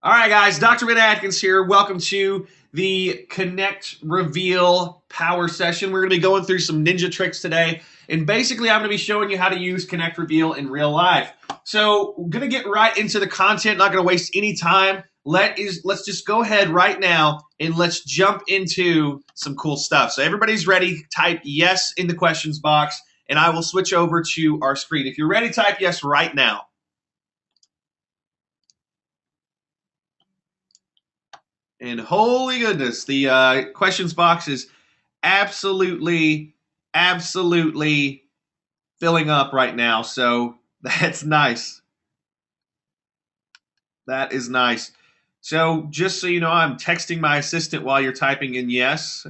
All right, guys, Dr. Ben Atkins here. Welcome to the Connect Reveal Power Session. We're going to be going through some ninja tricks today, and basically I'm going to be showing you how to use Connect Reveal in real life. So we're going to get right into the content, not going to waste any time. Let's just go ahead right now and let's jump into some cool stuff. So everybody's ready, type yes in the questions box, and I will switch over to our screen. If you're ready, type yes right now. And holy goodness, the questions box is absolutely filling up right now. So that's nice. That is nice. So just so you know, I'm texting my assistant while you're typing in yes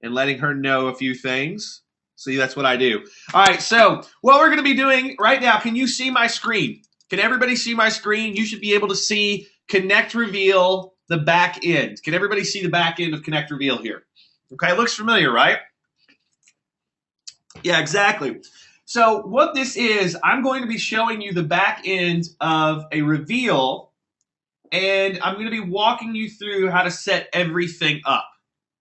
and letting her know a few things. See, that's what I do. All right, so what we're going to be doing right now, can you see my screen? Can everybody see my screen? You should be able to see Connect Reveal, the back end. Can everybody see the back end of Connect Reveal here? Okay, it looks familiar, right? Yeah, exactly. So what this is, I'm going to be showing you the back end of a reveal, and I'm going to be walking you through how to set everything up.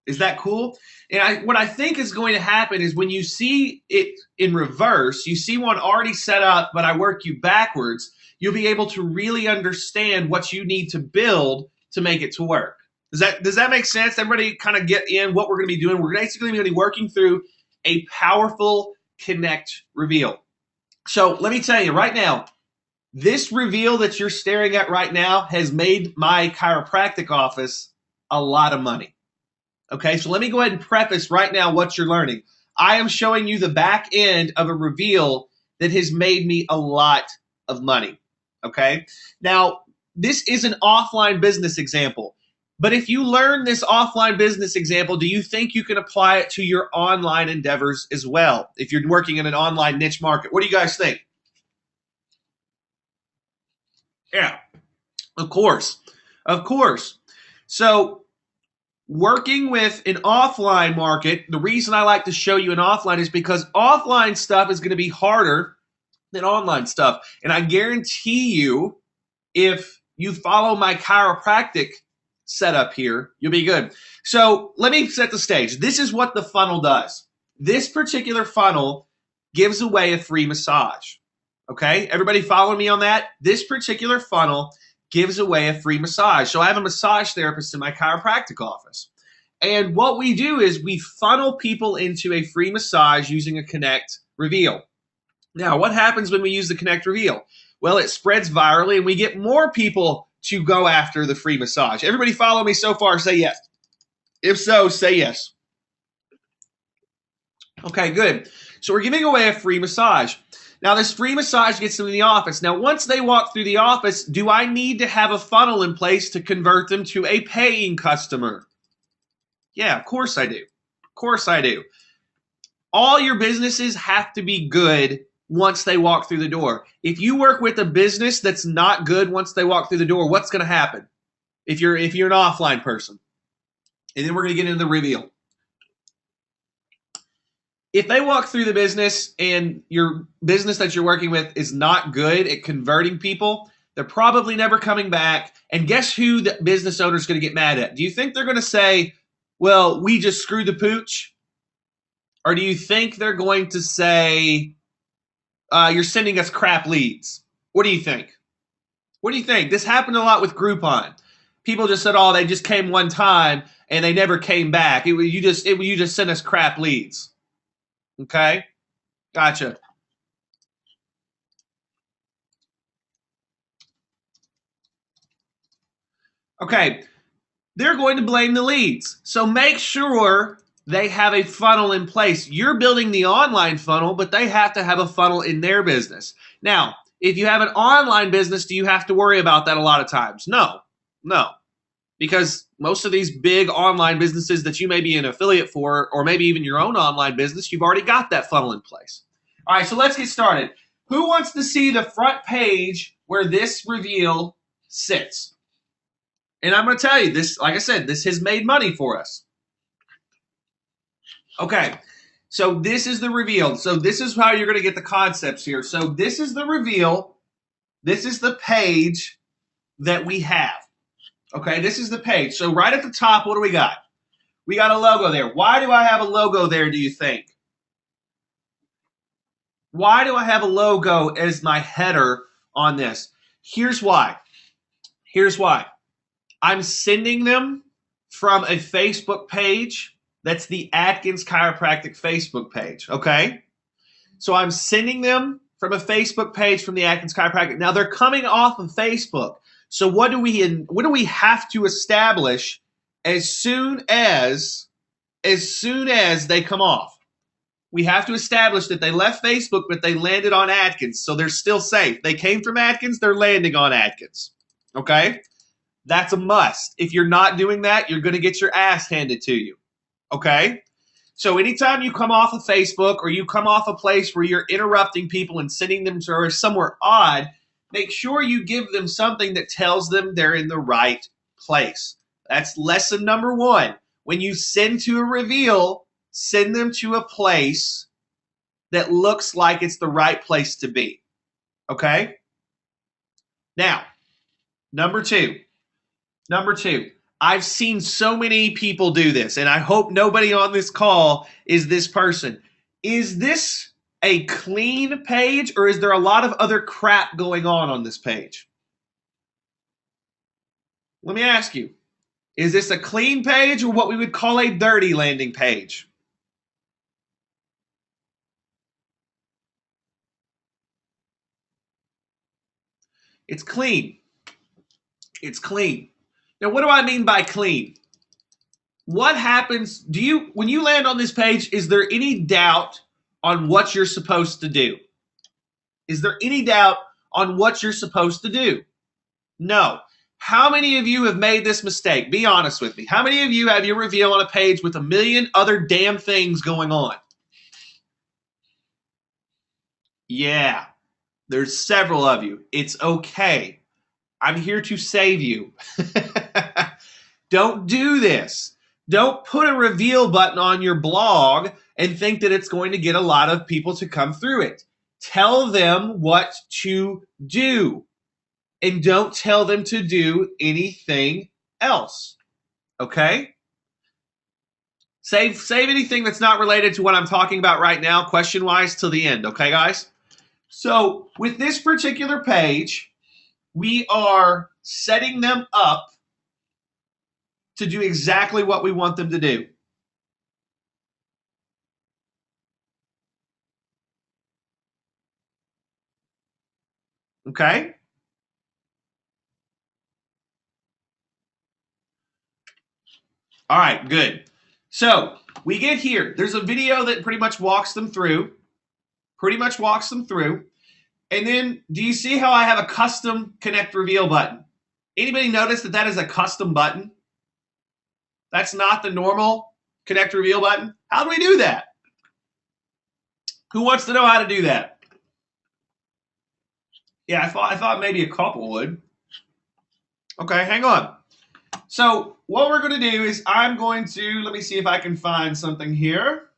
Is that cool? And what I think is going to happen is when you see it in reverse, you see one already set up, but I work you backwards, you'll be able to really understand what you need to build to make it to work. Does that make sense? Everybody kind of get in what we're going to be doing. We're basically going to be working through a powerful Connect Reveal. So let me tell you right now, this reveal that you're staring at right now has made my chiropractic office a lot of money. Okay, so let me go ahead and preface right now what you're learning. I am showing you the back end of a reveal that has made me a lot of money. Okay, now this is an offline business example, but if you learn this offline business example, do you think you can apply it to your online endeavors as well? If you're working in an online niche market, what do you guys think? Yeah, of course. So working with an offline market, the reason I like to show you an offline is because offline stuff is going to be harder than online stuff. And I guarantee you, if you follow my chiropractic setup here, you'll be good. So let me set the stage. This is what the funnel does. This particular funnel gives away a free massage. Okay, everybody follow me on that? This particular funnel gives away a free massage. So I have a massage therapist in my chiropractic office. And what we do is we funnel people into a free massage using a Connect Reveal. Now, what happens when we use the Connect Reveal? Well, it spreads virally and we get more people to go after the free massage. Everybody follow me so far, say yes. If so, say yes. Okay, good. So we're giving away a free massage. Now, this free massage gets them in the office. Now, once they walk through the office, do I need to have a funnel in place to convert them to a paying customer? Yeah, of course I do. Of course I do. All your businesses have to be good once they walk through the door. If you work with a business that's not good once they walk through the door, what's going to happen if you're an offline person? And then we're going to get into the reveal. If they walk through the business and your business that you're working with is not good at converting people, they're probably never coming back. And guess who the business owner is going to get mad at? Do you think they're going to say, well, we just screwed the pooch? Or do you think they're going to say, you're sending us crap leads? What do you think? What do you think? This happened a lot with Groupon. People just said, oh, they just came one time and they never came back. You just sent us crap leads. Okay, gotcha. Okay, they're going to blame the leads. So make sure they have a funnel in place. You're building the online funnel, but they have to have a funnel in their business. Now, if you have an online business, do you have to worry about that a lot of times? No. Because most of these big online businesses that you may be an affiliate for, or maybe even your own online business, you've already got that funnel in place. All right, so let's get started. Who wants to see the front page where this reveal sits? And I'm going to tell you this, like I said, this has made money for us. Okay, so this is the reveal. So this is how you're going to get the concepts here. So this is the reveal. This is the page. that we have. Okay, this is the page. So right at the top, what do we got? We got a logo there. Why do I have a logo there, do you think? Why do I have a logo as my header on this? Here's why. Here's why. I'm sending them from a Facebook page. That's the Atkins Chiropractic Facebook page, okay? So I'm sending them from a Facebook page from the Atkins Chiropractic. Now they're coming off of Facebook. So what do we have to establish as soon as they come off? We have to establish that they left Facebook, but they landed on Atkins, so they're still safe. They came from Atkins, they're landing on Atkins. Okay? That's a must. If you're not doing that, you're going to get your ass handed to you. Okay? So anytime you come off of Facebook or you come off a place where you're interrupting people and sending them to somewhere odd, make sure you give them something that tells them they're in the right place. That's lesson number 1. When you send to a reveal, send them to a place that looks like it's the right place to be. Okay? Now, number two. I've seen so many people do this, and I hope nobody on this call is this person. Is this a clean page, or is there a lot of other crap going on this page? Let me ask you. Is this a clean page or what we would call a dirty landing page? It's clean. It's clean. Now, what do I mean by clean? What happens, when you land on this page, is there any doubt on what you're supposed to do? Is there any doubt on what you're supposed to do? No. How many of you have made this mistake? Be honest with me. How many of you have your reveal on a page with a million other damn things going on? Yeah, there's several of you. It's okay. I'm here to save you. Don't do this. Don't put a reveal button on your blog and think that it's going to get a lot of people to come through it. Tell them what to do, and don't tell them to do anything else. Okay? Save anything that's not related to what I'm talking about right now, question-wise, till the end. Okay, guys? So with this particular page, we are setting them up to do exactly what we want them to do. Okay? All right, good. So we get here. There's a video that pretty much walks them through. And then do you see how I have a custom connect reveal button? Anybody notice that that is a custom button? That's not the normal connect reveal button. How do we do that? Who wants to know how to do that? Yeah, I thought maybe a couple would. Okay, hang on. So what we're going to do is I'm going to, let me see if I can find something here.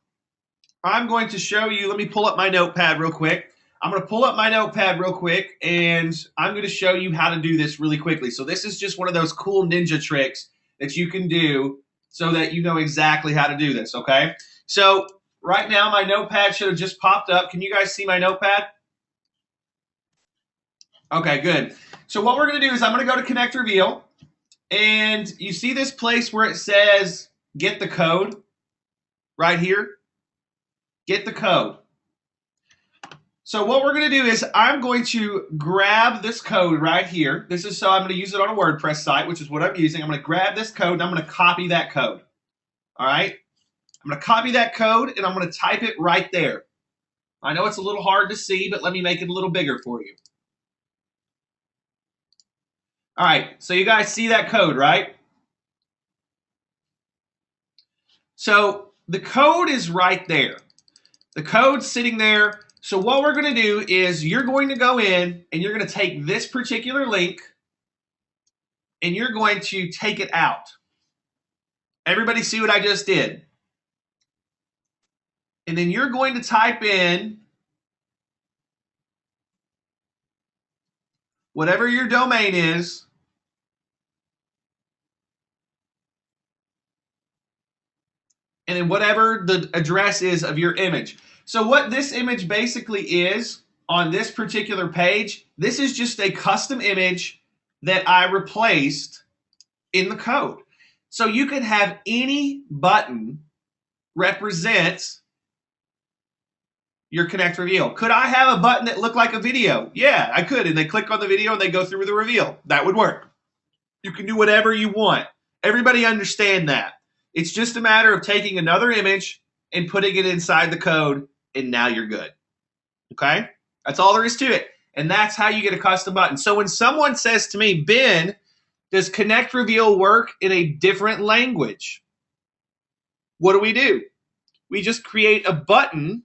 I'm going to show you, let me pull up my notepad real quick. I'm going to pull up my notepad real quick, and I'm going to show you how to do this really quickly. So this is just one of those cool ninja tricks that you can do so that you know exactly how to do this, okay? So right now my notepad should have just popped up. Can you guys see my notepad? Okay, good. So what we're going to do is I'm going to go to Connect Reveal, and you see this place where it says get the code right here? Get the code. So what we're going to do is I'm going to grab this code right here. This is so I'm going to use it on a WordPress site, which is what I'm using. I'm going to grab this code, and I'm going to copy that code. All right? I'm going to copy that code, and I'm going to type it right there. I know it's a little hard to see, but let me make it a little bigger for you. All right, so you guys see that code, right? So the code is right there. The code's sitting there. So what we're going to do is you're going to go in and you're going to take this particular link and you're going to take it out. Everybody see what I just did? And then you're going to type in whatever your domain is. and then whatever the address is of your image. So what this image basically is on this particular page, this is just a custom image that I replaced in the code. So you could have any button represent your Connect Reveal. Could I have a button that looked like a video? Yeah, I could. And they click on the video and they go through the reveal. That would work. You can do whatever you want. Everybody understand that. It's just a matter of taking another image and putting it inside the code, and now you're good. Okay? That's all there is to it. And that's how you get a custom button. So when someone says to me, Ben, does Connect Reveal work in a different language? What do? We just create a button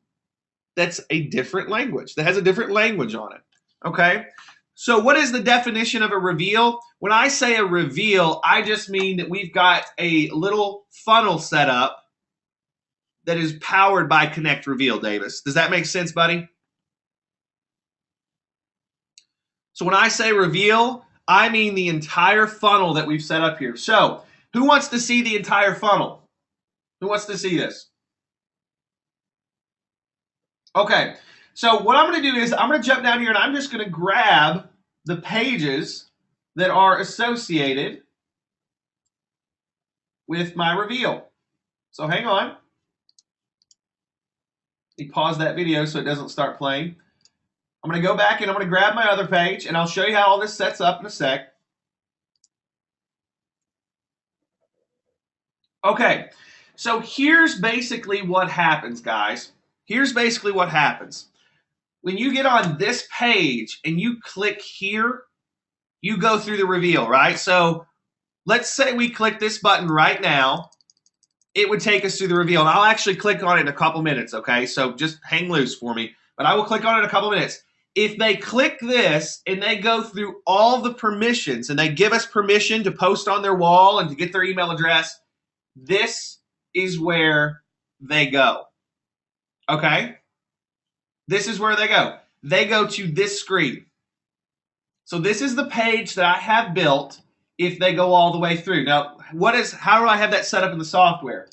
that's a different language, that has a different language on it. Okay? So what is the definition of a reveal? When I say a reveal, I just mean that we've got a little funnel set up that is powered by Connect Reveal, Davis. Does that make sense, buddy? So when I say reveal, I mean the entire funnel that we've set up here. So who wants to see the entire funnel? Who wants to see this? Okay, so what I'm going to do is I'm going to jump down here and I'm just going to grab the pages that are associated with my reveal. So hang on. Let me pause that video so it doesn't start playing. I'm going to go back and I'm going to grab my other page and I'll show you how all this sets up in a sec. Okay, so here's basically what happens, guys. Here's basically what happens. When you get on this page and you click here, you go through the reveal, right? So let's say we click this button right now. It would take us through the reveal. And I'll actually click on it in a couple minutes, okay? So just hang loose for me. But I will click on it in a couple minutes. If they click this and they go through all the permissions and they give us permission to post on their wall and to get their email address, this is where they go. Okay? This is where they go. They go to this screen. So this is the page that I have built if they go all the way through. Now, how do I have that set up in the software?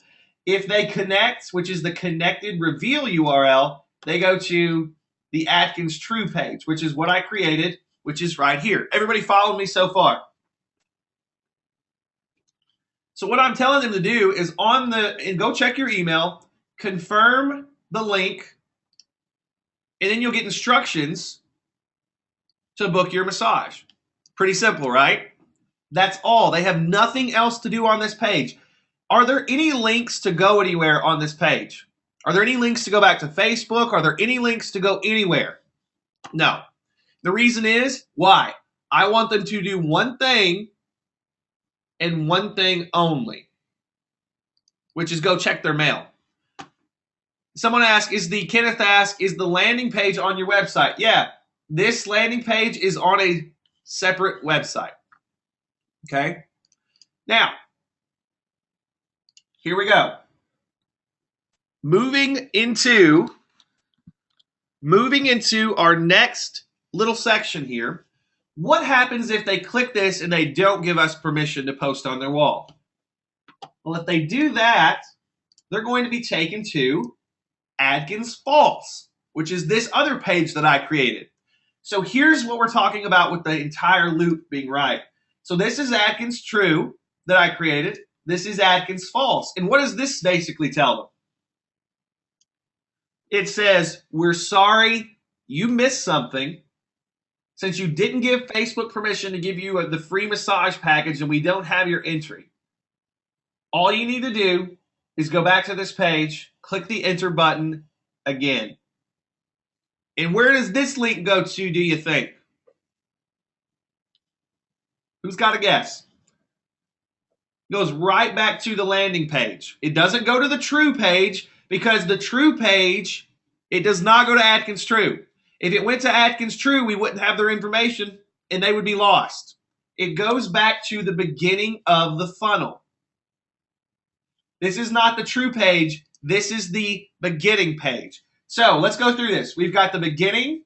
If they connect, which is the connected reveal URL, they go to the Atkins True page, which is what I created, which is right here. Everybody follow me so far? So what I'm telling them to do is and go check your email, confirm the link, and then you'll get instructions to book your massage. Pretty simple, right? That's all. They have nothing else to do on this page. Are there any links to go anywhere on this page? Are there any links to go back to Facebook? Are there any links to go anywhere? No. The reason is, why? I want them to do one thing and one thing only, which is go check their mail. Someone asked, Kenneth asked, is the landing page on your website? Yeah, this landing page is on a separate website. Okay? Now, here we go. Moving into our next little section here. What happens if they click this and they don't give us permission to post on their wall? Well, if they do that, they're going to be taken to Atkins False, which is this other page that I created. So here's what we're talking about with the entire loop being right. So this is Atkins True that I created. This is Atkins False. And what does this basically tell them? It says, we're sorry you missed something. Since you didn't give Facebook permission to give you the free massage package and we don't have your entry, all you need to do is go back to this page, click the enter button again. And where does this link go to, do you think? Who's got a guess? It goes right back to the landing page. It doesn't go to the True page because the True page, it does not go to Atkins True. If it went to Atkins True, we wouldn't have their information and they would be lost. It goes back to the beginning of the funnel. This is not the True page. This is the beginning page. So let's go through this. We've got the beginning.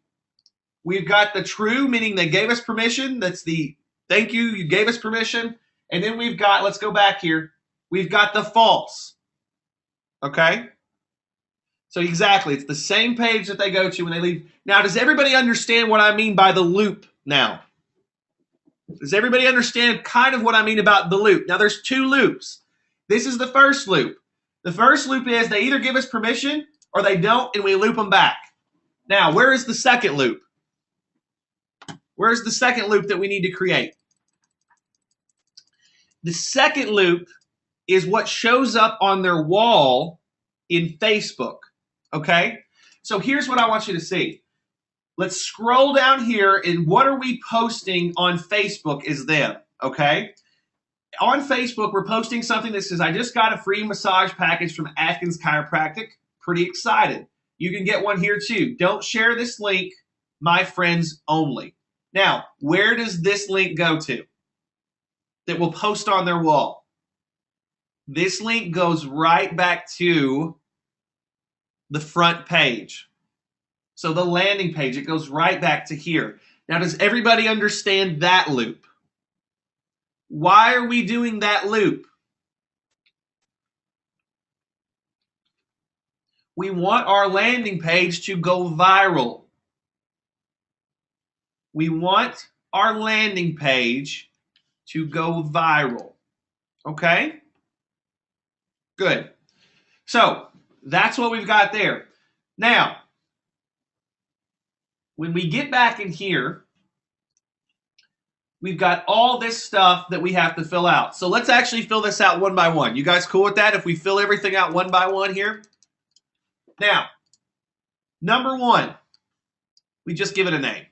We've got the True, meaning they gave us permission. That's the thank you, you gave us permission. And then we've got, let's go back here. We've got the False. Okay? So exactly, it's the same page that they go to when they leave. Now, does everybody understand what I mean by the loop now? Does everybody understand kind of what I mean about the loop? Now, there's two loops. This is the first loop. The first loop is they either give us permission or they don't, and we loop them back. Now, where is the second loop? Where's the second loop that we need to create? The second loop is what shows up on their wall in Facebook, okay? So here's what I want you to see. Let's scroll down here, and what are we posting on Facebook is them, okay? On Facebook, we're posting something that says, I just got a free massage package from Atkins Chiropractic. Pretty excited. You can get one here too. Don't share this link, my friends only. Now, where does this link go to that we'll post on their wall? This link goes right back to the front page. So the landing page, it goes right back to here. Now, does everybody understand that loop? Why are we doing that loop? We want our landing page to go viral. We want our landing page to go viral. Okay? Good. So that's what we've got there. Now, when we get back in here, we've got all this stuff that we have to fill out. So let's actually fill this out one by one. You guys cool with that if we fill everything out one by one here? Now, number one, we just give it a name.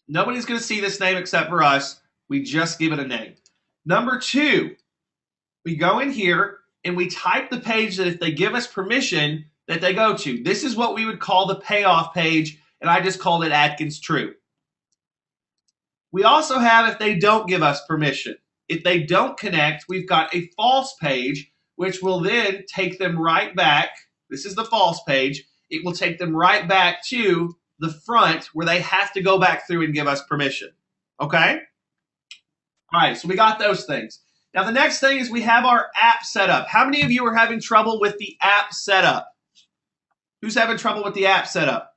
Nobody's going to see this name except for us. We just give it a name. Number two, we go in here and we type the page that if they give us permission that they go to. This is what we would call the payoff page, and I just called it Atkins True. We also have if they don't give us permission. If they don't connect, we've got a false page, which will then take them right back. This is the false page. It will take them right back to the front where they have to go back through and give us permission. Okay? All right, so we got those things. Now, the next thing is we have our app setup. How many of you are having trouble with the app setup? Who's having trouble with the app setup?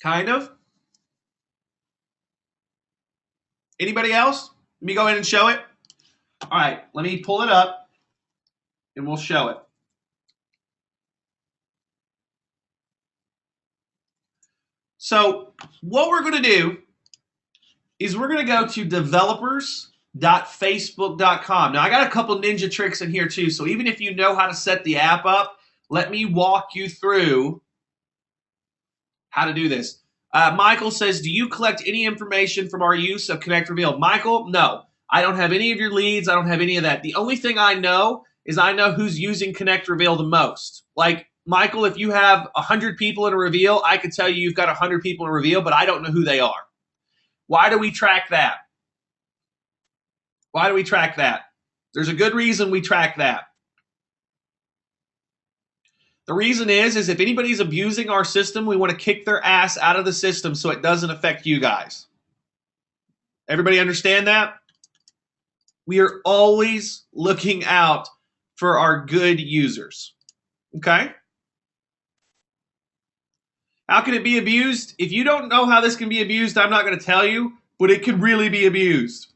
Kind of. Anybody else? Let me go ahead and show it. All right, let me pull it up and we'll show it. So what we're going to do is we're going to go to developers.facebook.com. Now, I got a couple ninja tricks in here too, so even if you know how to set the app up, let me walk you through how to do this. Michael says, do you collect any information from our use of Connect Reveal? Michael, no. I don't have any of your leads. I don't have any of that. The only thing I know is I know who's using Connect Reveal the most. Like, Michael, if you have 100 people in a Reveal, I could tell you you've got 100 people in a Reveal, but I don't know who they are. Why do we track that? Why do we track that? There's a good reason we track that. The reason is if anybody's abusing our system, we want to kick their ass out of the system so it doesn't affect you guys. Everybody understand that? We are always looking out for our good users. Okay? How can it be abused? If you don't know how this can be abused, I'm not going to tell you, but it could really be abused.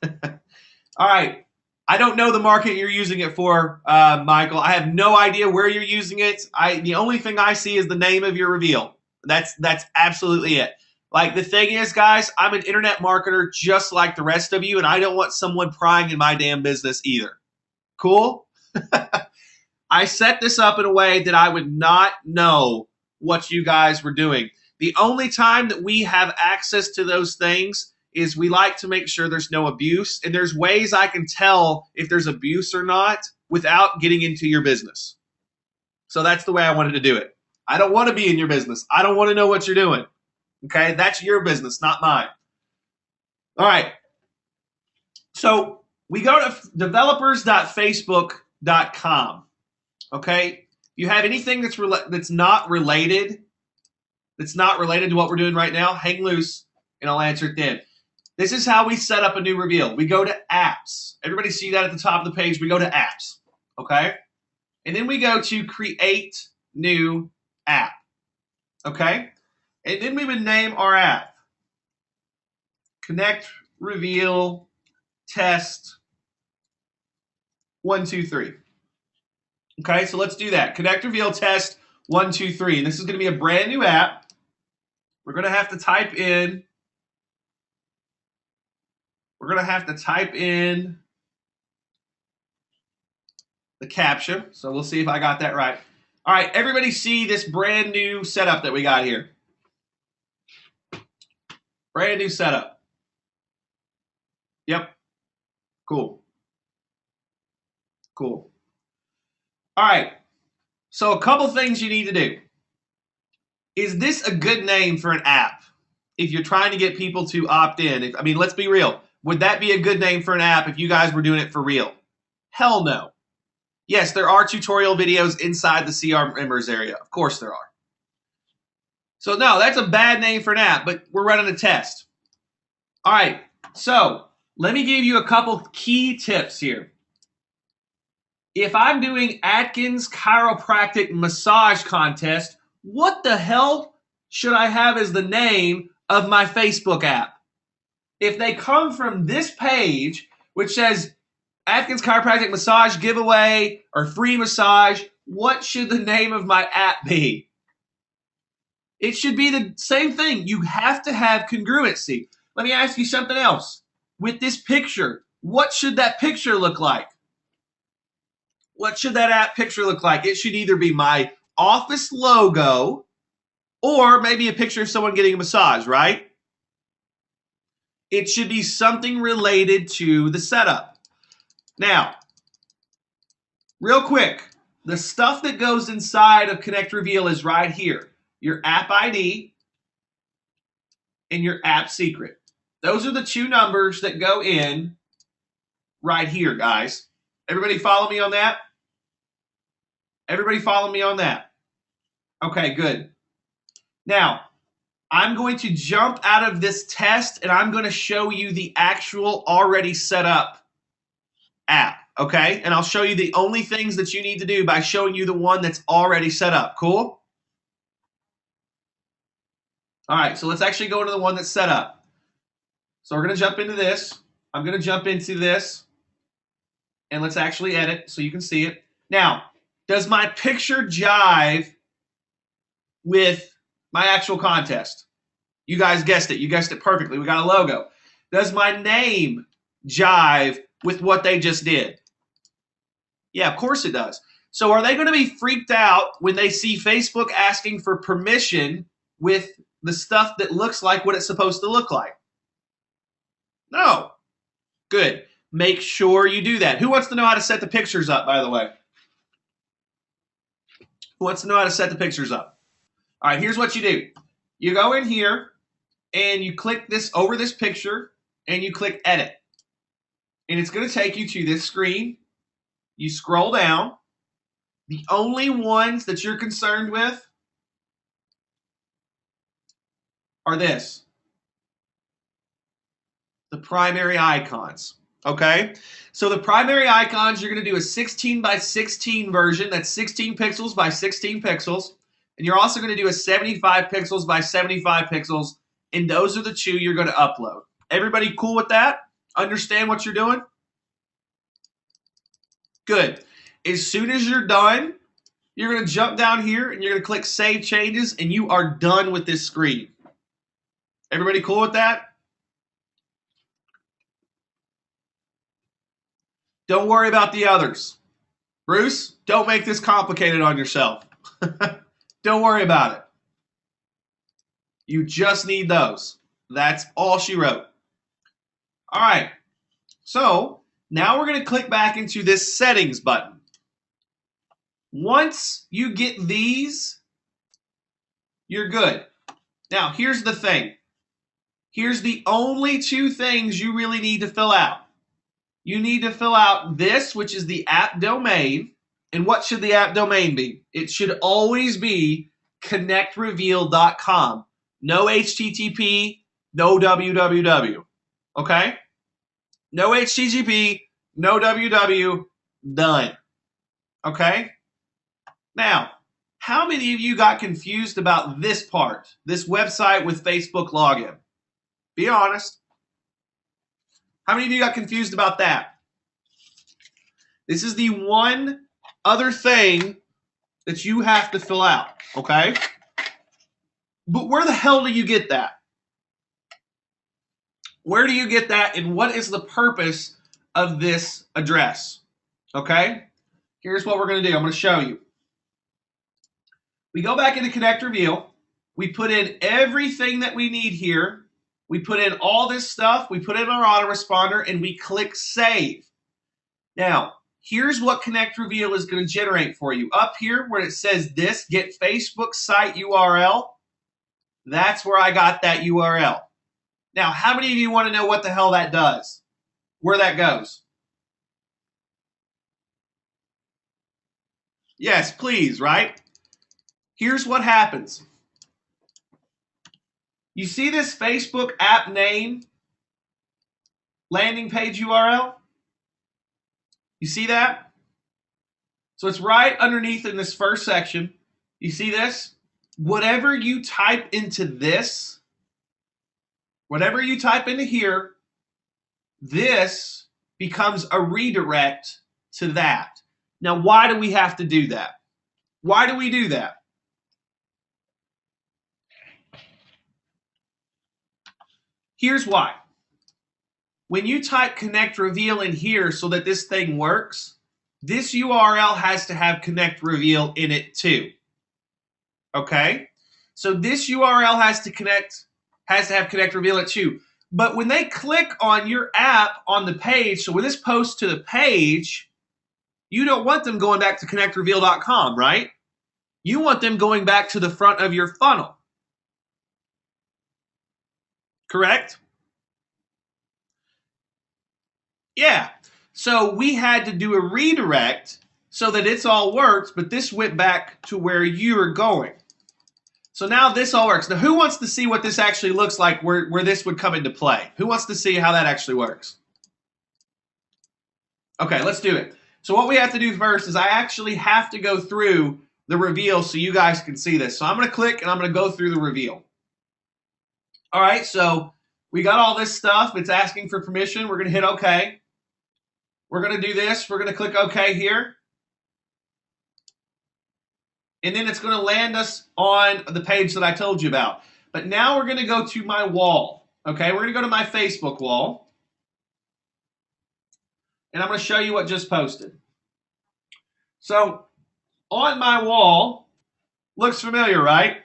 All right. I don't know the market you're using it for, Michael. I have no idea where you're using it. The only thing I see is the name of your Reveal. That's absolutely it. Like, the thing is, guys, I'm an internet marketer just like the rest of you, and I don't want someone prying in my damn business either. Cool? I set this up in a way that I would not know what you guys were doing. The only time that we have access to those things is we like to make sure there's no abuse, and there's ways I can tell if there's abuse or not without getting into your business. So that's the way I wanted to do it. I don't want to be in your business. I don't want to know what you're doing. Okay? That's your business, not mine. All right. So we go to developers.facebook.com. Okay? If you have anything that's not related to what we're doing right now, hang loose and I'll answer it then. This is how we set up a new reveal. We go to apps. Everybody see that at the top of the page? We go to apps, okay? And then we go to create new app, okay? And then we would name our app. Connect, reveal, test, 1, 2, 3. Okay, so let's do that. Connect, reveal, test, 1, 2, 3. And this is going to be a brand new app. We're going to have to type in. The CAPTCHA. So we'll see if I got that right. All right, everybody see this brand new setup that we got here. Brand new setup. Yep. Cool. Cool. All right. So a couple things you need to do. Is this a good name for an app? If you're trying to get people to opt in. I mean, let's be real. Would that be a good name for an app if you guys were doing it for real? Hell no. Yes, there are tutorial videos inside the CR members area. Of course there are. So no, that's a bad name for an app, but we're running a test. All right, so let me give you a couple key tips here. If I'm doing Atkins Chiropractic Massage Contest, what the hell should I have as the name of my Facebook app? If they come from this page, which says Atkins Chiropractic Massage Giveaway or Free Massage, what should the name of my app be? It should be the same thing. You have to have congruency. Let me ask you something else. With this picture, what should that picture look like? What should that app picture look like? It should either be my office logo or maybe a picture of someone getting a massage, right? It should be something related to the setup. Now, real quick, the stuff that goes inside of Connect Reveal is right here. Your app ID and your app secret. Those are the two numbers that go in right here, guys. Everybody follow me on that? Everybody follow me on that? Okay, good. Now, I'm going to jump out of this test and I'm going to show you the actual already set up app, okay? And I'll show you the only things that you need to do by showing you the one that's already set up. Cool? All right, so let's actually go into the one that's set up. So we're going to jump into this. I'm going to jump into this. And let's actually edit so you can see it. Now, does my picture jive with my actual contest? You guys guessed it. You guessed it perfectly. We got a logo. Does my name jive with what they just did? Yeah, of course it does. So are they going to be freaked out when they see Facebook asking for permission with the stuff that looks like what it's supposed to look like? No. Good. Make sure you do that. Who wants to know how to set the pictures up, by the way? Who wants to know how to set the pictures up? All right, here's what you do. You go in here and you click this over this picture and you click edit. And it's going to take you to this screen. You scroll down. The only ones that you're concerned with are this. The primary icons. Okay, so the primary icons, you're going to do a 16 by 16 version. That's 16 pixels by 16 pixels. And you're also going to do a 75 pixels by 75 pixels. And those are the two you're going to upload. Everybody cool with that? Understand what you're doing? Good. As soon as you're done, you're going to jump down here and you're going to click Save Changes. And you are done with this screen. Everybody cool with that? Don't worry about the others. Bruce, don't make this complicated on yourself. Don't worry about it. You just need those. That's all she wrote. All right. So now we're going to click back into this settings button. Once you get these, you're good. Now, here's the thing. Here's the only two things you really need to fill out. You need to fill out this, which is the app domain. And what should the app domain be? It should always be connectreveal.com. No HTTP, no www. Okay? No HTTP, no www, done. Okay? Now, how many of you got confused about this part, this website with Facebook login? Be honest. How many of you got confused about that? This is the one other thing that you have to fill out, okay? But where the hell do you get that? Where do you get that, and what is the purpose of this address? Okay? Here's what we're going to do. I'm going to show you. We go back into Connect Reveal. We put in everything that we need here. We put in all this stuff. We put in our autoresponder, and we click Save. Now, here's what Connect Reveal is going to generate for you. Up here where it says this, get Facebook site URL, that's where I got that URL. Now, how many of you want to know what the hell that does? Where that goes? Yes, please, right? Here's what happens. You see this Facebook app name landing page URL? You see that? So it's right underneath in this first section. You see this? Whatever you type into this, whatever you type into here, this becomes a redirect to that. Now, why do we have to do that? Why do we do that? Here's why. When you type Connect Reveal in here so that this thing works, this URL has to have Connect Reveal in it too. Okay? So this URL has to have Connect Reveal in it too. But when they click on your app on the page, so when this posts to the page, you don't want them going back to connectreveal.com, right? You want them going back to the front of your funnel. Correct? Yeah. So we had to do a redirect so that it's all works, but this went back to where you are going. So now this all works. Now, who wants to see what this actually looks like where this would come into play? Who wants to see how that actually works? Okay, let's do it. So what we have to do first is I actually have to go through the reveal so you guys can see this. So I'm going to click and I'm going to go through the reveal. All right, so we got all this stuff. It's asking for permission. We're going to hit OK. We're going to do this. We're going to click OK here. And then it's going to land us on the page that I told you about. But now we're going to go to my wall. Okay, we're going to go to my Facebook wall. And I'm going to show you what just posted. So on my wall, looks familiar, right?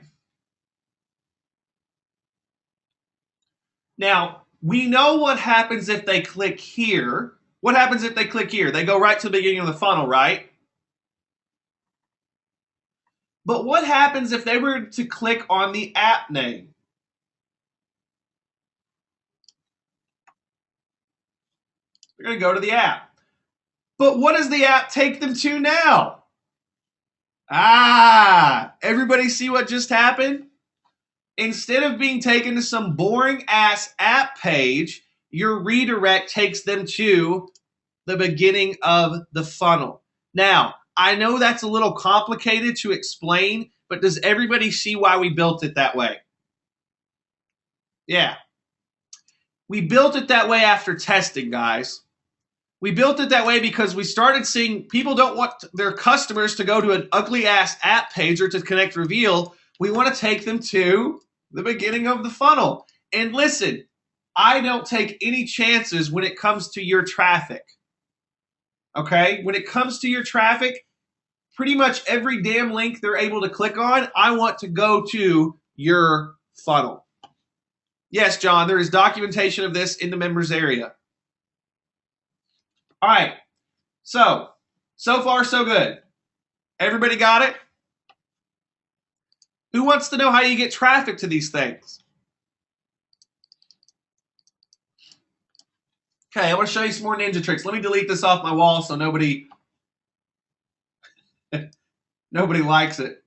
Now, we know what happens if they click here. What happens if they click here? They go right to the beginning of the funnel, right? But what happens if they were to click on the app name? They're going to go to the app. But what does the app take them to now? Everybody see what just happened? Instead of being taken to some boring ass app page, your redirect takes them to the beginning of the funnel. Now, I know that's a little complicated to explain, but does everybody see why we built it that way? Yeah. We built it that way after testing, guys. We built it that way because we started seeing people don't want their customers to go to an ugly ass app page or to Connect Reveal. We want to take them to the beginning of the funnel. And listen, I don't take any chances when it comes to your traffic. Okay? When it comes to your traffic, pretty much every damn link they're able to click on, I want to go to your funnel. Yes, John, there is documentation of this in the members area. All right. So far, so good. Everybody got it? Who wants to know how you get traffic to these things? Okay, I want to show you some more ninja tricks. Let me delete this off my wall so nobody likes it.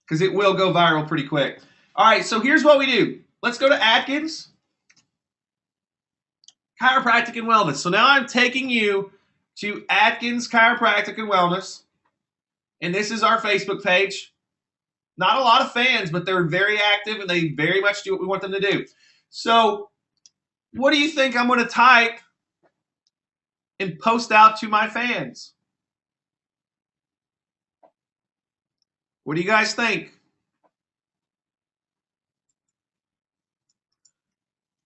Because it will go viral pretty quick. All right, so here's what we do. let's go to Atkins Chiropractic and Wellness. So now I'm taking you to Atkins Chiropractic and Wellness. And this is our Facebook page. Not a lot of fans, but they're very active and they very much do what we want them to do. So what do you think I'm going to type and post out to my fans? What do you guys think?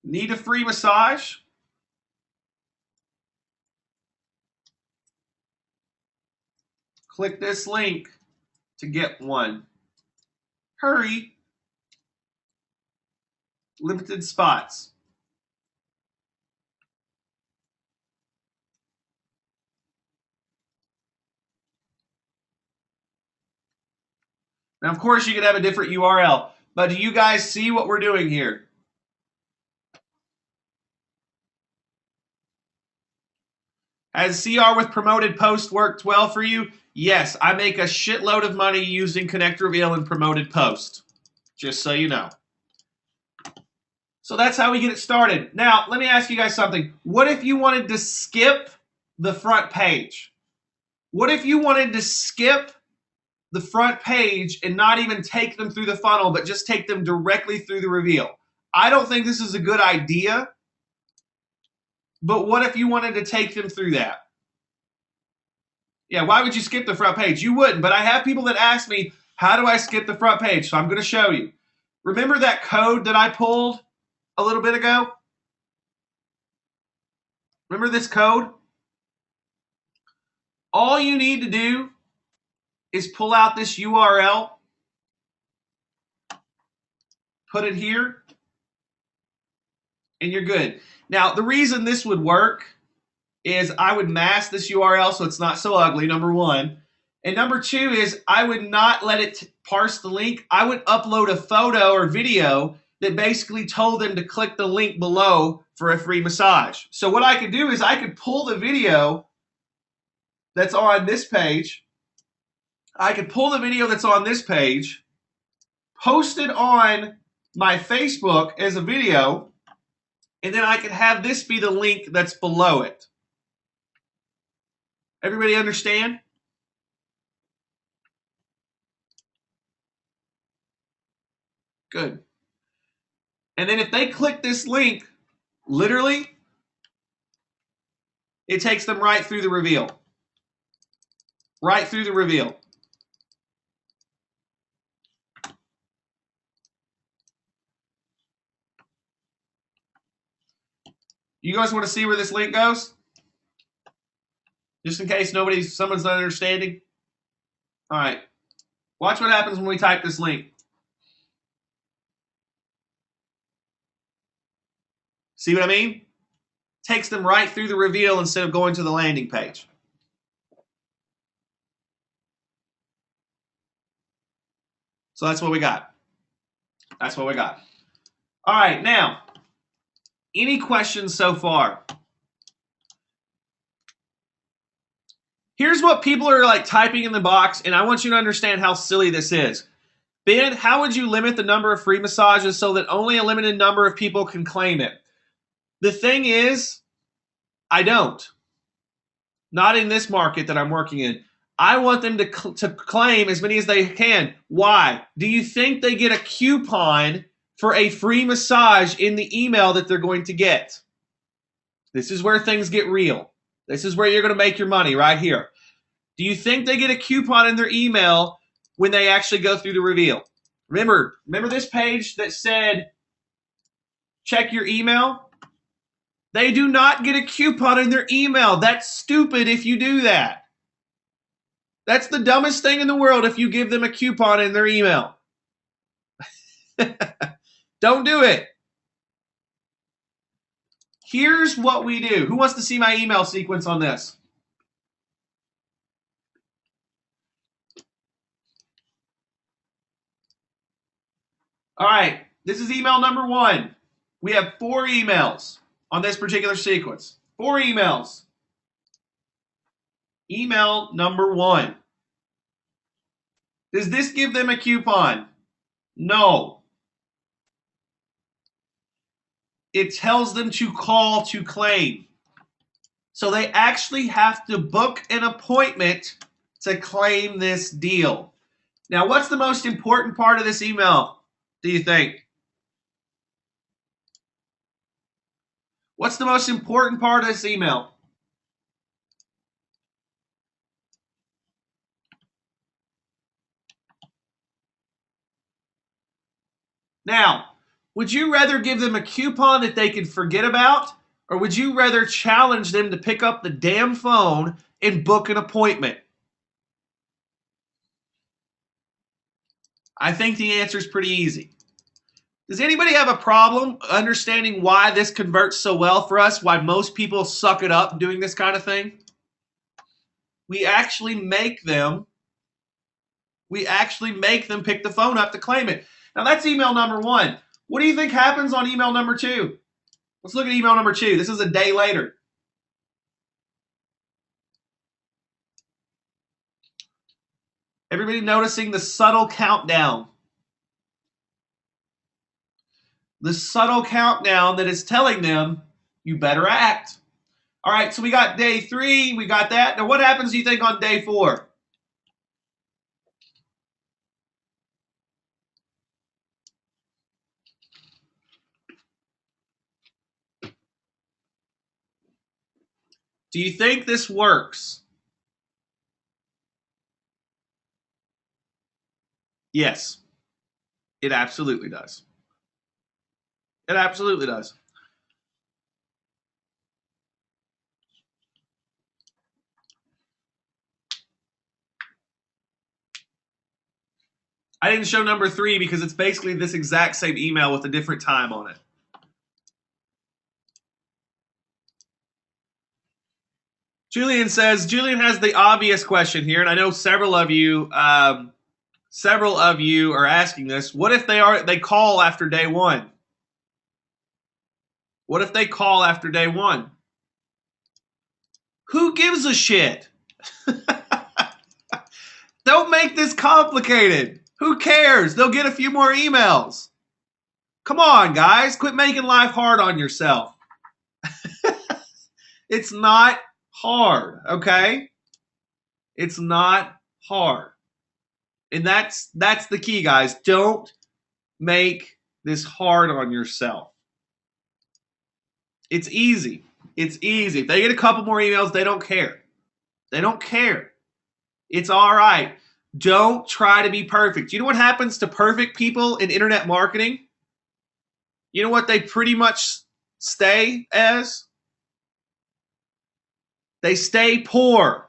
Need a free massage? Click this link to get one. Hurry. Limited spots. Now, of course, you could have a different URL, but do you guys see what we're doing here? Has CR with promoted post worked well for you? Yes, I make a shitload of money using Connect Reveal and promoted post, just so you know. So that's how we get it started. Now, let me ask you guys something. What if you wanted to skip the front page? What if you wanted to skip the front page and not even take them through the funnel, but just take them directly through the reveal? I don't think this is a good idea, but what if you wanted to take them through that? Yeah, why would you skip the front page? You wouldn't, but I have people that ask me, how do I skip the front page? So I'm going to show you. Remember that code that I pulled a little bit ago? Remember this code? All you need to do is pull out this URL, put it here, and you're good. Now, the reason this would work is I would mask this URL so it's not so ugly, number one. And number two is I would not let it parse the link. I would upload a photo or video that basically told them to click the link below for a free massage. So what I could do is I could pull the video that's on this page. I could pull the video that's on this page, post it on my Facebook as a video, and then I could have this be the link that's below it. Everybody understand? Good. And then if they click this link, literally, it takes them right through the reveal. Right through the reveal. You guys want to see where this link goes? Just in case someone's not understanding. All right. Watch what happens when we type this link. See what I mean? Takes them right through the reveal instead of going to the landing page. So that's what we got. That's what we got. All right, now, any questions so far? Here's what people are like typing in the box, and I want you to understand how silly this is. Ben, how would you limit the number of free massages so that only a limited number of people can claim it? The thing is, I don't. Not in this market that I'm working in. I want them to claim as many as they can. Why? Do you think they get a coupon for a free massage in the email that they're going to get? This is where things get real. This is where you're going to make your money right here. Do you think they get a coupon in their email when they actually go through the reveal? Remember this page that said, check your email? They do not get a coupon in their email. That's stupid if you do that. That's the dumbest thing in the world if you give them a coupon in their email. Don't do it. Here's what we do. Who wants to see my email sequence on this? All right, this is email number 1. We have 4 emails on this particular sequence. 4 emails. Email number 1. Does this give them a coupon? No. it tells them to call to claim. So they actually have to book an appointment to claim this deal. Now, what's the most important part of this email, do you think? What's the most important part of this email? Now, would you rather give them a coupon that they can forget about, or would you rather challenge them to pick up the damn phone and book an appointment? I think the answer is pretty easy. Does anybody have a problem understanding why this converts so well for us, why most people suck it up doing this kind of thing? We actually make them pick the phone up to claim it. Now that's email number 1. What do you think happens on email number 2? Let's look at email number 2. This is a day later. Everybody noticing the subtle countdown? The subtle countdown that is telling them, you better act. All right, so we got day 3. We got that. Now what happens, do you think, on day 4? Do you think this works? Yes, it absolutely does. It absolutely does. I didn't show number 3 because it's basically this exact same email with a different time on it. Julian says, Julian has the obvious question here, and I know several of you are asking this. What if they call after day 1? What if they call after day 1? Who gives a shit? Don't make this complicated. Who cares? They'll get a few more emails. Come on, guys. Quit making life hard on yourself. It's not hard, okay? It's not hard. And that's the key, guys. Don't make this hard on yourself. It's easy. It's easy. If they get a couple more emails, they don't care. They don't care. It's all right. Don't try to be perfect. You know what happens to perfect people in internet marketing? You know what they pretty much stay as? They stay poor.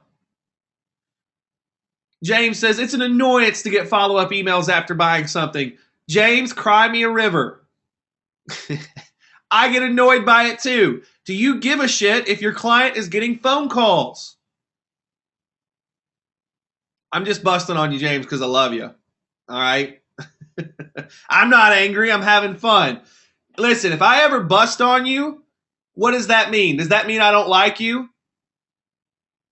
James says, it's an annoyance to get follow-up emails after buying something. James, cry me a river. I get annoyed by it too. Do you give a shit if your client is getting phone calls? I'm just busting on you, James, because I love you. All right? I'm not angry. I'm having fun. Listen, if I ever bust on you, what does that mean? Does that mean I don't like you?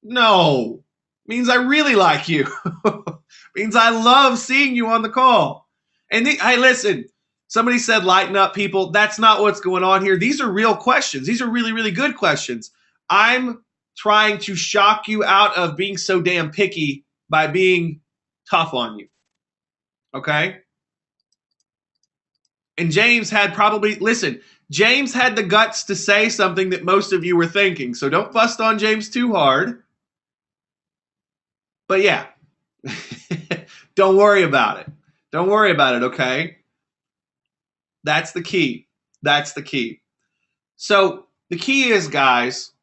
No. It means I really like you. It means I love seeing you on the call. And hey, listen, somebody said lighten up, people. That's not what's going on here. These are real questions. These are really, really good questions. I'm trying to shock you out of being so damn picky by being tough on you. Okay? And James had James had the guts to say something that most of you were thinking. So don't bust on James too hard. But yeah, don't worry about it. Don't worry about it, okay? That's the key. That's the key. So the key is, guys,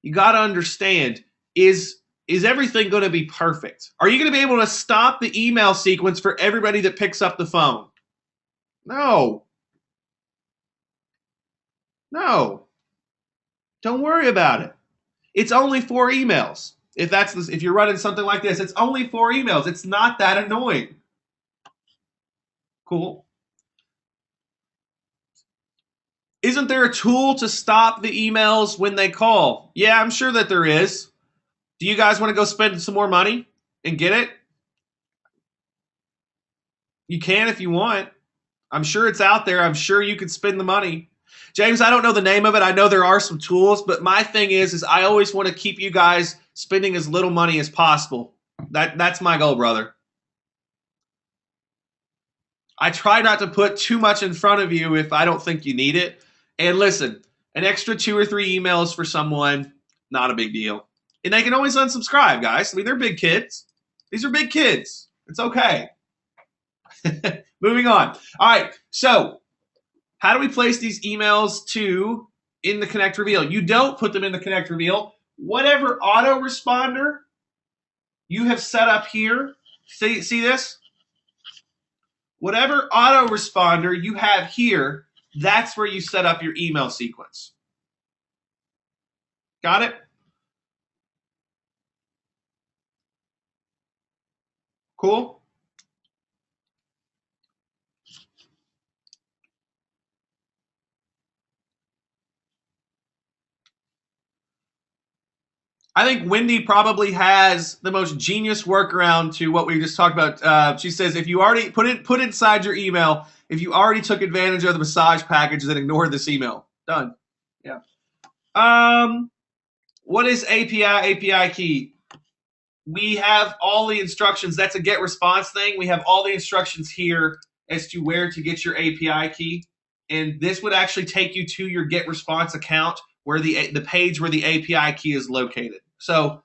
you got to understand, is everything going to be perfect? Are you going to be able to stop the email sequence for everybody that picks up the phone? No. No. Don't worry about it. It's only 4 emails. If you're running something like this, it's only 4 emails. It's not that annoying. Cool. Isn't there a tool to stop the emails when they call? Yeah, I'm sure that there is. Do you guys want to go spend some more money and get it? You can if you want. I'm sure it's out there. I'm sure you could spend the money. James, I don't know the name of it. I know there are some tools, but my thing is I always want to keep you guys spending as little money as possible. That's my goal, brother. I try not to put too much in front of you if I don't think you need it. And listen, an extra 2 or 3 emails for someone, not a big deal. And they can always unsubscribe, guys. I mean, they're big kids. These are big kids. It's okay. Moving on. All right, so how do we place these emails in the Connect Reveal? You don't put them in the Connect Reveal. Whatever autoresponder you have set up here, see this? Whatever autoresponder you have here, that's where you set up your email sequence. Got it? Cool? I think Wendy probably has the most genius workaround to what we just talked about. She says if you already put inside your email, if you already took advantage of the massage package, then ignore this email. Done. Yeah. What is API key? We have all the instructions. That's a get response thing. We have all the instructions here as to where to get your API key. And this would actually take you to your get response account where the page where the API key is located. So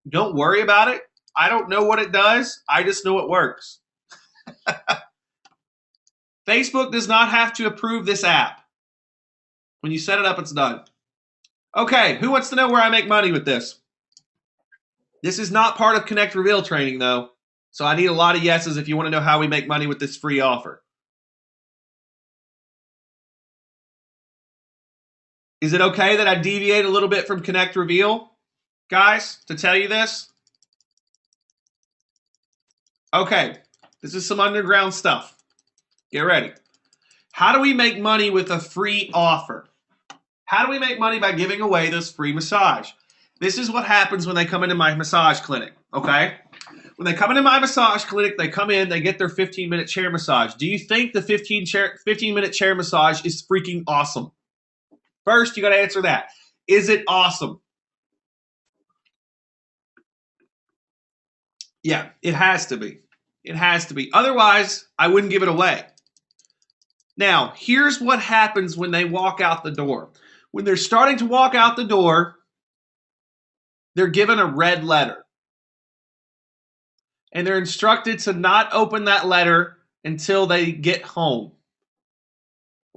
don't worry about it. I don't know what it does. I just know it works. Facebook does not have to approve this app. When you set it up, it's done. Okay, who wants to know where I make money with this? This is not part of Connect Reveal training, though. So I need a lot of yeses if you want to know how we make money with this free offer. Is it okay that I deviate a little bit from Connect Reveal, guys, to tell you this? Okay, this is some underground stuff. Get ready. How do we make money with a free offer? How do we make money by giving away this free massage? This is what happens when they come into my massage clinic, okay? When they come into my massage clinic, they come in, they get their 15-minute chair massage. Do you think the 15-minute chair massage is freaking awesome? First, you got to answer that. Is it awesome? Yeah, it has to be. It has to be. Otherwise, I wouldn't give it away. Now, here's what happens when they walk out the door. When they're starting to walk out the door, they're given a red letter. And they're instructed to not open that letter until they get home.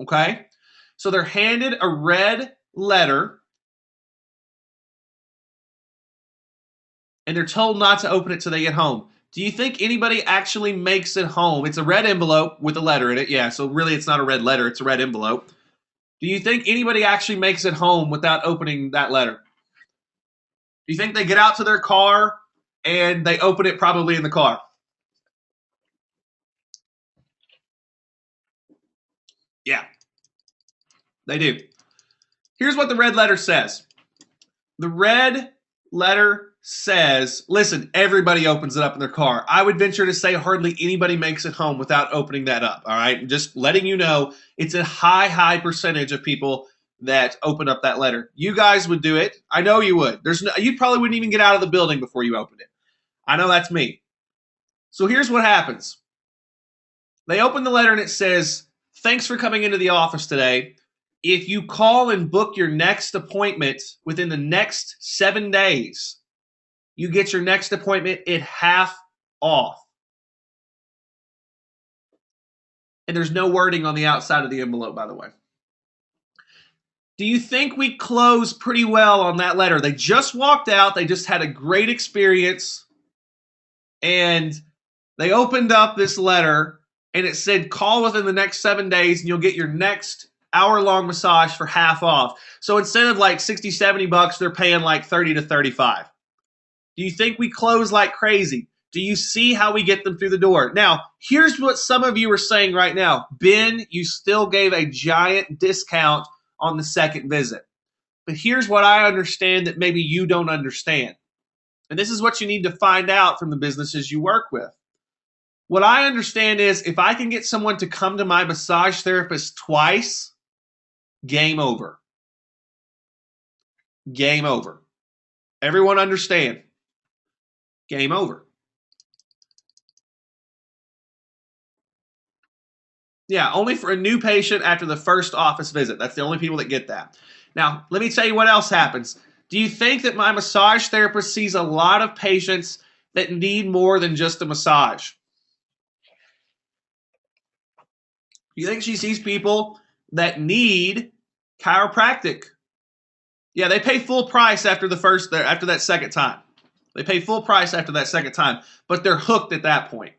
Okay? So they're handed a red letter and they're told not to open it till they get home. Do you think anybody actually makes it home? It's a red envelope with a letter in it. Yeah, so really it's not a red letter, it's a red envelope. Do you think anybody actually makes it home without opening that letter? Do you think they get out to their car and they open it probably in the car? Yeah, they do. Here's what the red letter says. The red letter says, listen, everybody opens it up in their car. I would venture to say hardly anybody makes it home without opening that up, all right? Just letting you know, it's a high percentage of people that open up that letter. You guys would do it. I know you would. You probably wouldn't even get out of the building before you opened it. I know that's me. So here's what happens. They open the letter and it says, thanks for coming into the office today. If you call and book your next appointment within the next 7 days, you get your next appointment at half off. And there's no wording on the outside of the envelope, by the way. Do you think we closed pretty well on that letter? They just walked out. They just had a great experience. And they opened up this letter and it said, call within the next 7 days and you'll get your next hour-long massage for half off. So instead of like 60, 70 bucks, they're paying like 30 to 35. Do you think we close like crazy? Do you see how we get them through the door? Now, here's what some of you are saying right now. Ben, you still gave a giant discount on the second visit. But here's what I understand that maybe you don't understand. And this is what you need to find out from the businesses you work with. What I understand is if I can get someone to come to my massage therapist twice, game over. Game over. Everyone understand? Game over. Yeah, only for a new patient after the first office visit. That's the only people that get that. Now, let me tell you what else happens. Do you think that my massage therapist sees a lot of patients that need more than just a massage? You think she sees people that need chiropractic? Yeah, they pay full price after that second time. They pay full price after that second time, but they're hooked at that point.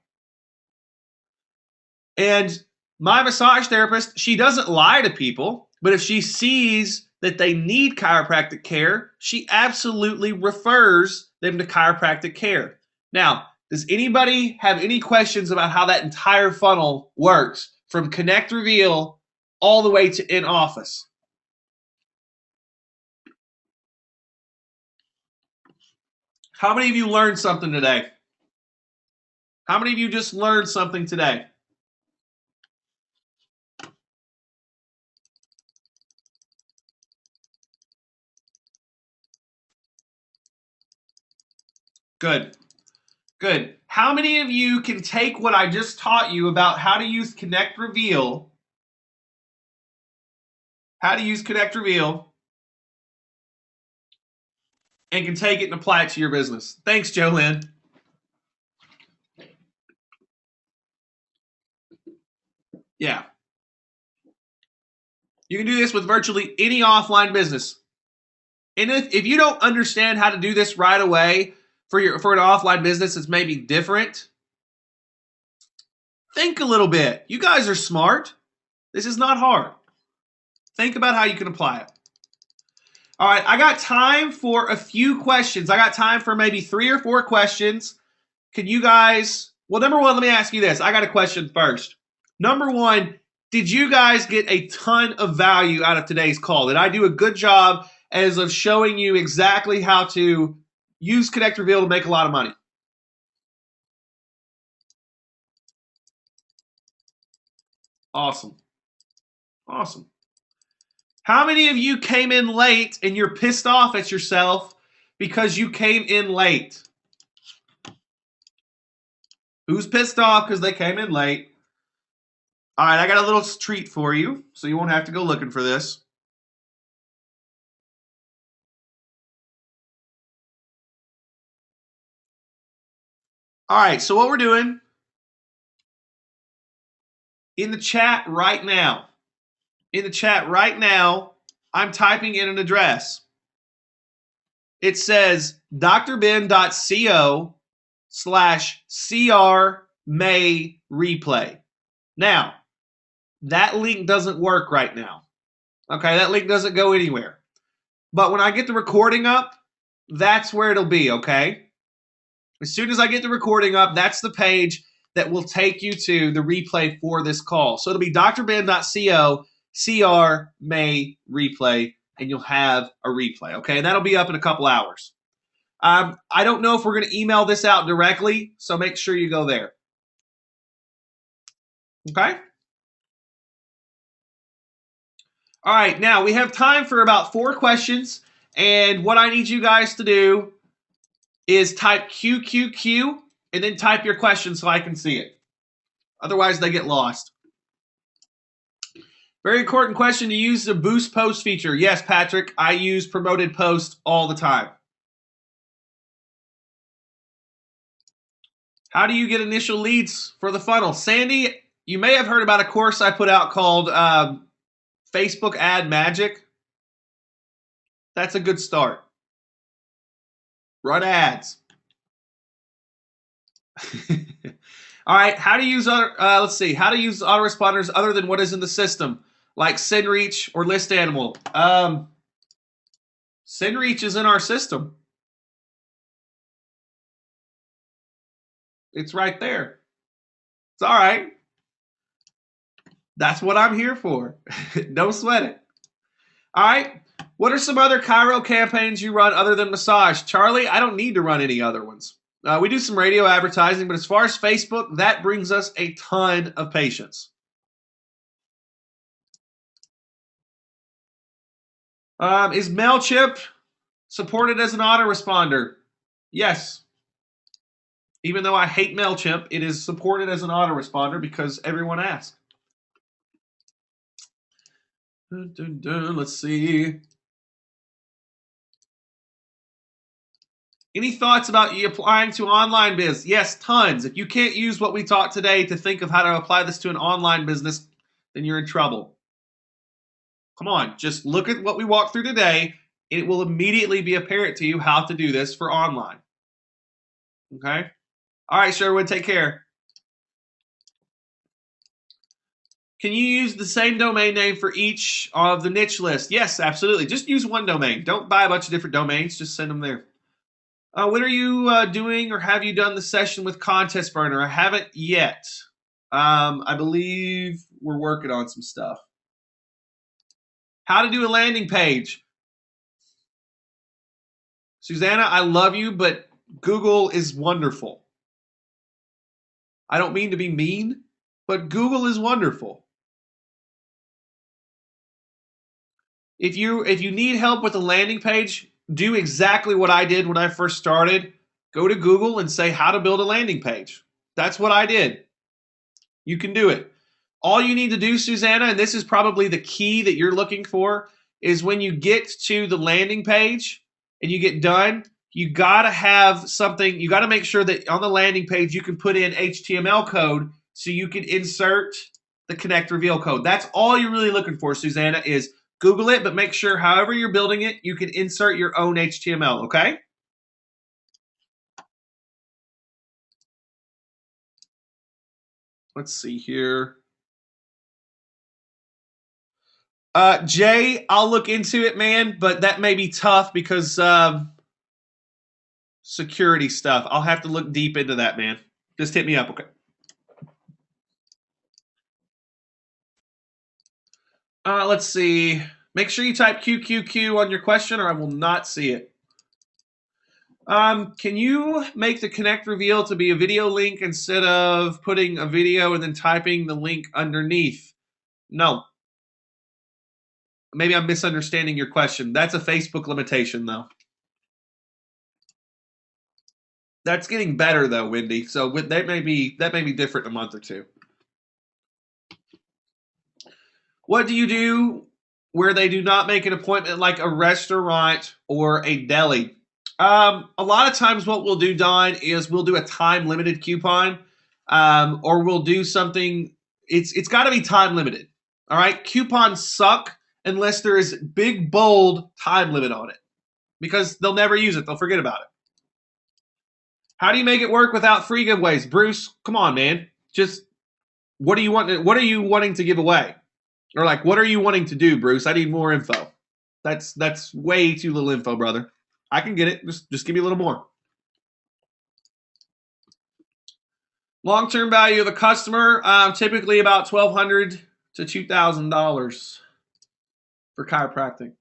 And my massage therapist, she doesn't lie to people, but if she sees that they need chiropractic care, she absolutely refers them to chiropractic care. Now, does anybody have any questions about how that entire funnel works from Connect Reveal all the way to in office? How many of you learned something today? How many of you just learned something today? Good. Good. How many of you can take what I just taught you about how to use Connect Reveal, and can take it and apply it to your business? Thanks, Jolynn. Yeah. You can do this with virtually any offline business. And if you don't understand how to do this right away for an offline business that's maybe different, think a little bit. You guys are smart. This is not hard. Think about how you can apply it. All right, I got time for a few questions. I got time for maybe 3 or 4 questions. Can you guys, well, number one, let me ask you this. I got a question first. Number one, did you guys get a ton of value out of today's call? Did I do a good job as of showing you exactly how to use Connect Reveal to make a lot of money? Awesome. Awesome. How many of you came in late and you're pissed off at yourself because you came in late? Who's pissed off because they came in late? All right, I got a little treat for you, so you won't have to go looking for this. All right, so what we're doing in the chat right now, I'm typing in an address. It says drben.co/CR-May-replay. Now, that link doesn't work right now. Okay, that link doesn't go anywhere. But when I get the recording up, that's where it'll be, okay? As soon as I get the recording up, that's the page that will take you to the replay for this call. So it'll be drben.co/CR-May-replay, and you'll have a replay, okay? And that'll be up in a couple hours. I don't know if we're going to email this out directly, so make sure you go there. Okay? All right, now we have time for about 4 questions, and what I need you guys to do is type QQQ and then type your question so I can see it. Otherwise, they get lost. Very important question to use the boost post feature. Yes, Patrick, I use promoted post all the time. How do you get initial leads for the funnel? Sandy, you may have heard about a course I put out called Facebook Ad Magic. That's a good start. Run ads. All right, how to use let's see, how to use autoresponders other than what is in the system, like SendReach or ListAnimal. SendReach is in our system. It's right there. It's all right. That's what I'm here for. Don't sweat it. All right. What are some other chiro campaigns you run other than massage? Charlie, I don't need to run any other ones. We do some radio advertising, but as far as Facebook, that brings us a ton of patients. Is MailChimp supported as an autoresponder? Yes. Even though I hate MailChimp, it is supported as an autoresponder because everyone asked. Let's see. Any thoughts about you applying to online biz? Yes, tons. If you can't use what we taught today to think of how to apply this to an online business, then you're in trouble. Come on, just look at what we walked through today. It will immediately be apparent to you how to do this for online. Okay? All right, Sherwood, take care. Can you use the same domain name for each of the niche list? Yes, absolutely. Just use one domain. Don't buy a bunch of different domains. Just send them there. When are you doing, or have you done the session with Contest Burner? I haven't yet. I believe we're working on some stuff. How to do a landing page. Susanna, I love you, but Google is wonderful. I don't mean to be mean, but Google is wonderful. If you need help with a landing page, do exactly what I did when I first started. Go to Google and say how to build a landing page. That's what I did. You can do it. All you need to do, Susanna, and this is probably the key that you're looking for, is when you get to the landing page and you get done, you got to have something, you got to make sure that on the landing page you can put in HTML code so you can insert the Connect Reveal code. That's all you're really looking for, Susanna, is Google it, but make sure however you're building it, you can insert your own HTML, okay? Let's see here. Jay, I'll look into it, man, but that may be tough because security stuff. I'll have to look deep into that, man. Just hit me up, okay? Let's see. Make sure you type QQQ on your question or I will not see it. Can you make the Connect Reveal to be a video link instead of putting a video and then typing the link underneath? No. Maybe I'm misunderstanding your question. That's a Facebook limitation, though. That's getting better, though, Wendy. So that may be different in a month or two. What do you do where they do not make an appointment, like a restaurant or a deli? A lot of times, what we'll do, Don, is we'll do a time limited coupon, or we'll do something. It's got to be time limited. All right, coupons suck unless there is big bold time limit on it, because they'll never use it. They'll forget about it. How do you make it work without free giveaways, Bruce? Come on, man. Just what do you want? What are you wanting to give away, or like what are you wanting to do, Bruce? I need more info. That's way too little info, brother. I can get it. Just give me a little more. Long-term value of a customer, typically about $1,200 to $2,000 for chiropractic.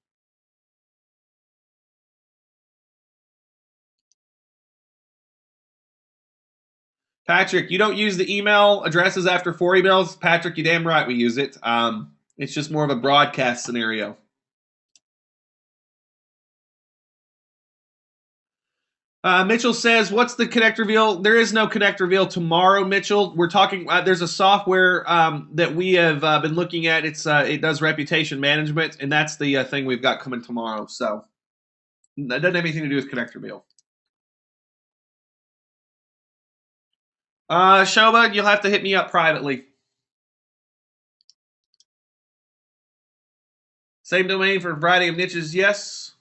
Patrick, you don't use the email addresses after 4 emails. Patrick, you're damn right we use it. It's just more of a broadcast scenario. Mitchell says, what's the Connect Reveal? There is no Connect Reveal tomorrow, Mitchell. We're talking, there's a software that we have been looking at. It does reputation management, and that's the thing we've got coming tomorrow. So that doesn't have anything to do with Connect Reveal. Shoba, you'll have to hit me up privately. Same domain for a variety of niches, yes.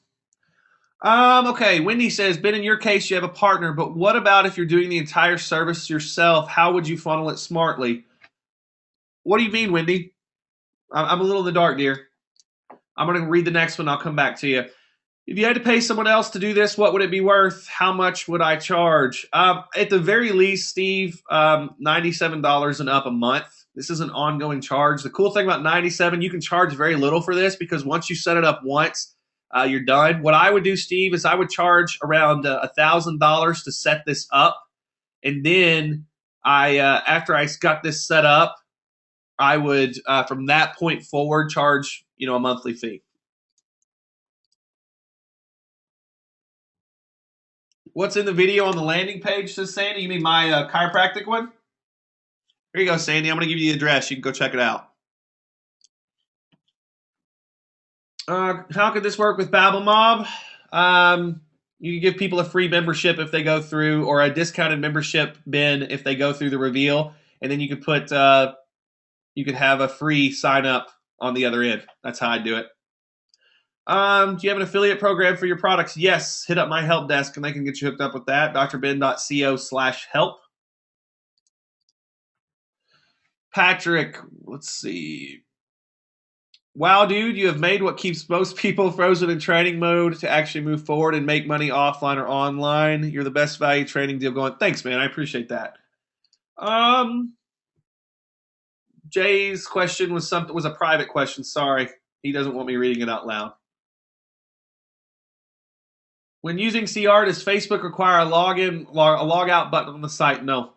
Okay, Wendy says, Ben, in your case, you have a partner, but what about if you're doing the entire service yourself? How would you funnel it smartly? What do you mean, Wendy? I'm a little in the dark, dear. I'm going to read the next one. I'll come back to you. If you had to pay someone else to do this, what would it be worth? How much would I charge? At the very least, Steve, $97 and up a month. This is an ongoing charge. The cool thing about 97, you can charge very little for this because once you set it up once, you're done. What I would do, Steve, is I would charge around $1,000 to set this up, and then after I got this set up, I would from that point forward charge a monthly fee. What's in the video on the landing page, says Sandy? You mean my chiropractic one? Here you go, Sandy. I'm going to give you the address. You can go check it out. How could this work with BabbleMob? You can give people a free membership if they go through, or a discounted membership bin if they go through the reveal, and then you could put you could have a free sign up on the other end. That's how I do it. Do you have an affiliate program for your products? Yes. Hit up my help desk and they can get you hooked up with that. drbin.co/help. Patrick, let's see. Wow, dude, you have made what keeps most people frozen in training mode to actually move forward and make money offline or online. You're the best value training deal going. Thanks, man. I appreciate that. Jay's question was a private question. Sorry. He doesn't want me reading it out loud. When using CR, does Facebook require a login, a logout button on the site? No.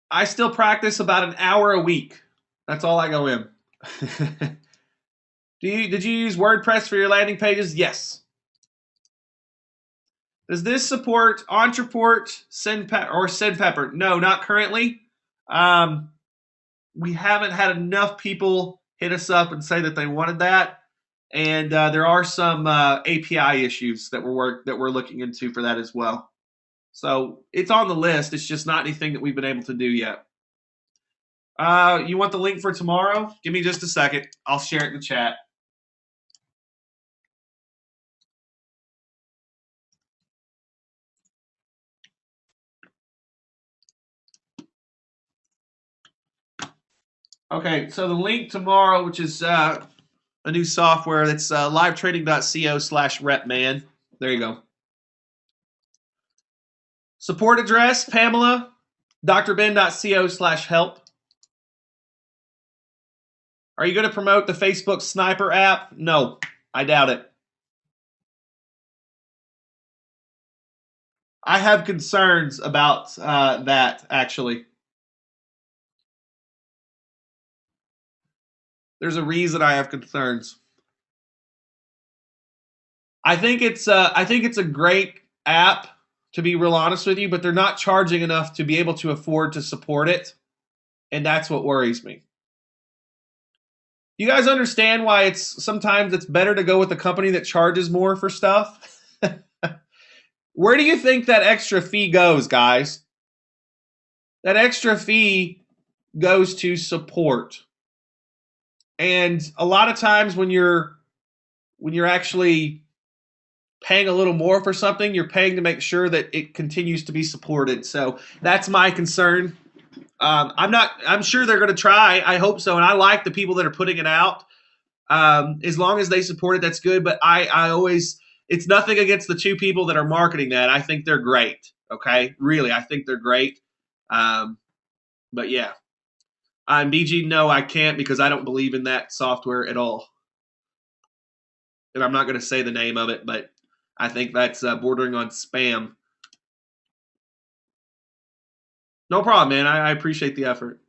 I still practice about an hour a week. That's all I go in. Did you use WordPress for your landing pages? Yes. Does this support Ontraport, SendPepper? No, not currently. We haven't had enough people hit us up and say that they wanted that, and there are some API issues that we're looking into for that as well. So it's on the list. It's just not anything that we've been able to do yet. You want the link for tomorrow? Give me just a second. I'll share it in the chat. Okay, so the link tomorrow, which is a new software, that's livetraining.co/repman. There you go. Support address, Pamela, drbin.co/help. Are you going to promote the Facebook Sniper app? No, I doubt it. I have concerns about that, actually. There's a reason I have concerns. I think it's a great app, to be real honest with you, but they're not charging enough to be able to afford to support it, and that's what worries me. You guys understand why sometimes it's better to go with a company that charges more for stuff? Where do you think that extra fee goes, guys? That extra fee goes to support. And a lot of times when you're actually paying a little more for something, you're paying to make sure that it continues to be supported. So that's my concern. I'm sure they're going to try. I hope so. And I like the people that are putting it out. As long as they support it, that's good. But it's nothing against the two people that are marketing that. I think they're great. Okay. Really, I think they're great. But yeah, BG, no, I can't, because I don't believe in that software at all. And I'm not going to say the name of it, but I think that's bordering on spam. No problem, man. I appreciate the effort.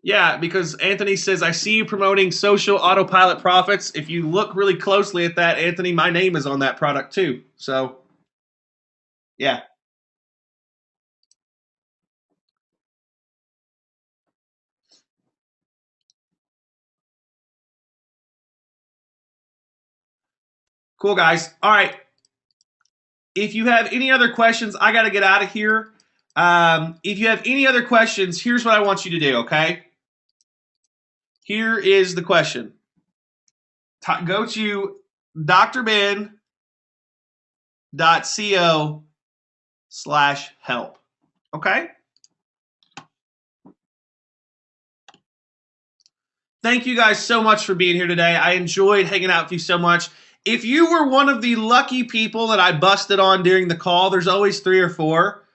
Yeah, because Anthony says, I see you promoting social autopilot profits. If you look really closely at that, Anthony, my name is on that product too. So, yeah. Cool, guys. All right. If you have any other questions, I got to get out of here. If you have any other questions, here's what I want you to do, okay? Here is the question. Go to drbin.co/help, okay? Thank you guys so much for being here today. I enjoyed hanging out with you so much. If you were one of the lucky people that I busted on during the call, there's always 3 or 4.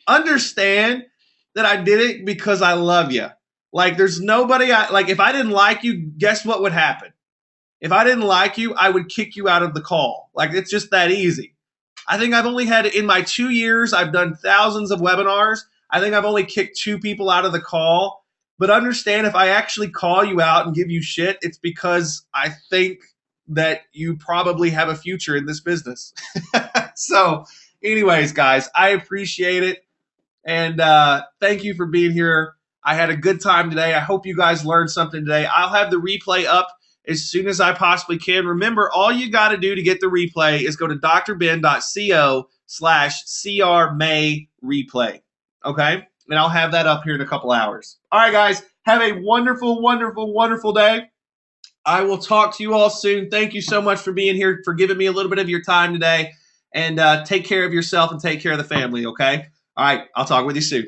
Understand that I did it because I love you. Like, there's nobody, if I didn't like you, guess what would happen? If I didn't like you, I would kick you out of the call. Like, it's just that easy. I think I've only had, in my 2 years, I've done thousands of webinars. I think I've only kicked 2 people out of the call. But understand, if I actually call you out and give you shit, it's because I think that you probably have a future in this business. So, anyways, guys, I appreciate it. And thank you for being here. I had a good time today. I hope you guys learned something today. I'll have the replay up as soon as I possibly can. Remember, all you got to do to get the replay is go to drben.co/crmayreplay. Okay? And I'll have that up here in a couple hours. All right, guys. Have a wonderful, wonderful, wonderful day. I will talk to you all soon. Thank you so much for being here, for giving me a little bit of your time today. And take care of yourself and take care of the family, okay? All right. I'll talk with you soon.